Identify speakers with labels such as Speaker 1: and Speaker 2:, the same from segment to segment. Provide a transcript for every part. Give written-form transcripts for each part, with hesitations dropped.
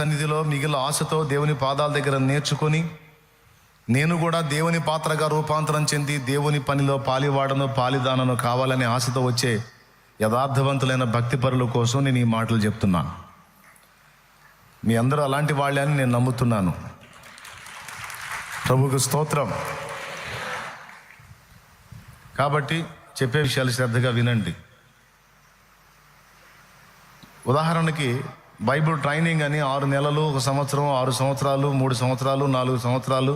Speaker 1: సన్నిధిలో మిగిలిన ఆశతో దేవుని పాదాల దగ్గర నేర్చుకొని నేను కూడా దేవుని పాత్రగా రూపాంతరం చెంది దేవుని పనిలో పాలివాడను పాలిదానను కావాలనే ఆశతో వచ్చే యథార్థవంతులైన భక్తిపరుల కోసం నేను ఈ మాటలు చెప్తున్నాను. మీ అందరూ అలాంటి వాళ్ళే అని నేను నమ్ముతున్నాను. ప్రభువుకు స్తోత్రం. కాబట్టి చెప్పే విషయాలు శ్రద్ధగా వినండి. ఉదాహరణకి బైబిల్ ట్రైనింగ్ అని 6 నెలలు, 1 సంవత్సరం, 6 సంవత్సరాలు, 3 సంవత్సరాలు, 4 సంవత్సరాలు,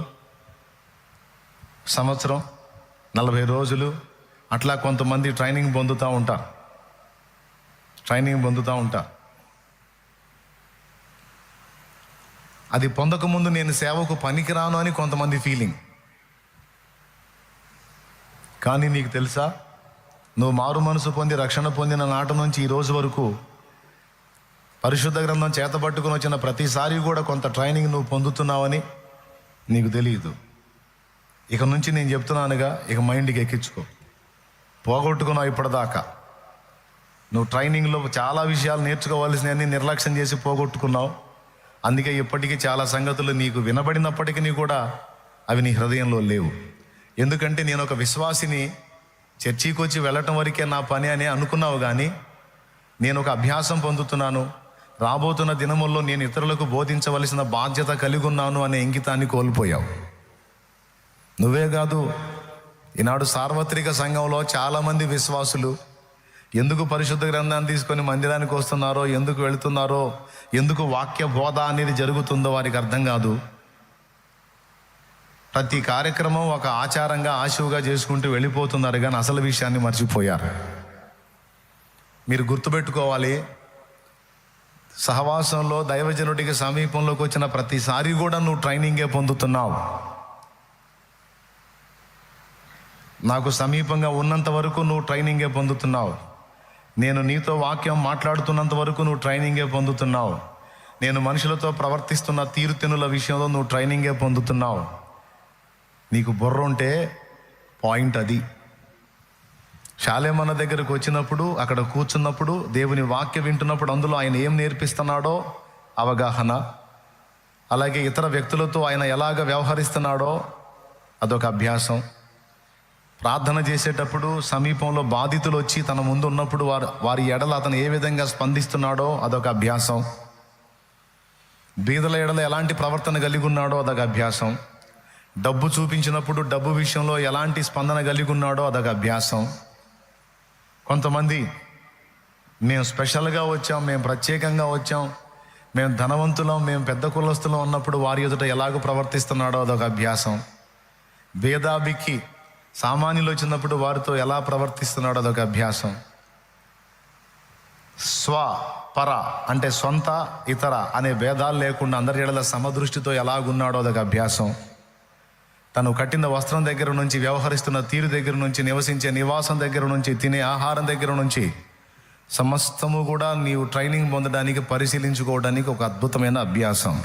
Speaker 1: సంవత్సరం, 40 రోజులు అట్లా కొంతమంది ట్రైనింగ్ పొందుతూ ఉంటారు. అది పొందకముందు నేను సేవకు పనికిరాను అని కొంతమంది ఫీలింగ్. కానీ నీకు తెలుసా, నువ్వు మారు మనసు పొంది రక్షణ పొందిన నాటి నుంచి ఈ రోజు వరకు పరిశుద్ధ గ్రంథం చేతపట్టుకుని వచ్చిన ప్రతిసారి కూడా కొంత ట్రైనింగ్ నువ్వు పొందుతున్నావని నీకు తెలియదు. ఇక నుంచి నేను చెప్తున్నానుగా, ఇక మైండ్కి ఎక్కించుకో. పోగొట్టుకున్నావు ఇప్పటిదాకా. నువ్వు ట్రైనింగ్లో చాలా విషయాలు నేర్చుకోవాల్సినవన్నీ నిర్లక్ష్యం చేసి పోగొట్టుకున్నావు. అందుకే ఇప్పటికీ చాలా సంగతులు నీకు వినబడినప్పటికీ కూడా అవి నీ హృదయంలో లేవు. ఎందుకంటే నేను ఒక విశ్వాసిని, చర్చికి వచ్చి వెళ్ళటం వరకే నా పని అని అనుకున్నావు. కానీ నేను ఒక అభ్యాసం పొందుతున్నాను, రాబోతున్న దినముల్లో నేను ఇతరులకు బోధించవలసిన బాధ్యత కలిగి ఉన్నాను అనే ఇంగితాన్ని కోల్పోయావు. నువ్వే కాదు, ఈనాడు సార్వత్రిక సంఘంలో చాలామంది విశ్వాసులు ఎందుకు పరిశుద్ధ గ్రంథాన్ని తీసుకొని మందిరానికి వస్తున్నారో, ఎందుకు వెళుతున్నారో, ఎందుకు వాక్య బోధ అనేది జరుగుతుందో వారికి అర్థం కాదు. ప్రతి కార్యక్రమం ఒక ఆచారంగా ఆశువుగా చేసుకుంటూ వెళ్ళిపోతున్నారు, కానీ అసలు విషయాన్ని మర్చిపోయారు. మీరు గుర్తుపెట్టుకోవాలి, సహవాసంలో దైవజనుడికి సమీపంలోకి వచ్చిన ప్రతిసారి కూడా నువ్వు ట్రైనింగే పొందుతున్నావు. నాకు సమీపంగా ఉన్నంత వరకు నువ్వు ట్రైనింగే పొందుతున్నావు. నేను నీతో వాక్యం మాట్లాడుతున్నంత వరకు నువ్వు ట్రైనింగే పొందుతున్నావు. నేను మనుషులతో ప్రవర్తిస్తున్న తీరుతెన్నుల విషయంలో నువ్వు ట్రైనింగే పొందుతున్నావు. నీకు బుర్ర ఉంటే పాయింట్ అది. శాలేమన్న దగ్గరకు వచ్చినప్పుడు, అక్కడ కూర్చున్నప్పుడు, దేవుని వాక్యం వింటున్నప్పుడు అందులో ఆయన ఏం నేర్పిస్తున్నాడో అవగాహన, అలాగే ఇతర వ్యక్తులతో ఆయన ఎలాగ వ్యవహరిస్తున్నాడో అదొక అభ్యాసం. ప్రార్థన చేసేటప్పుడు సమీపంలో బాధితులు వచ్చి తన ముందు ఉన్నప్పుడు వారి ఎడల అతను ఏ విధంగా స్పందిస్తున్నాడో అదొక అభ్యాసం. బీదల ఎడల ఎలాంటి ప్రవర్తన కలిగి ఉన్నాడో అదొక అభ్యాసం. డబ్బు చూపించినప్పుడు డబ్బు విషయంలో ఎలాంటి స్పందన కలిగి ఉన్నాడో అదొక అభ్యాసం. కొంతమంది మేము స్పెషల్గా వచ్చాం, మేము ప్రత్యేకంగా వచ్చాం, మేము ధనవంతులం, మేము పెద్ద కులస్తులం ఉన్నప్పుడు వారి ఎదుట ఎలాగో ప్రవర్తిస్తున్నాడో అదొక అభ్యాసం. భేదాభికి సామాన్యులు వచ్చినప్పుడు వారితో ఎలా ప్రవర్తిస్తున్నాడో అదొక అభ్యాసం. స్వ పర అంటే సొంత ఇతర అనే భేదాలు లేకుండా అందరి ఎడల సమదృష్టితో ఎలాగున్నాడో అదొక అభ్యాసం. తను కట్టిన వస్త్రం దగ్గర నుంచి, వ్యవహరిస్తున్న తీరు దగ్గర నుంచి, నివసించే నివాసం దగ్గర నుంచి, తినే ఆహారం దగ్గర నుంచి సమస్తము కూడా నీవు ట్రైనింగ్ పొందడానికి, పరిశీలించుకోవడానికి ఒక అద్భుతమైన అభ్యాసం.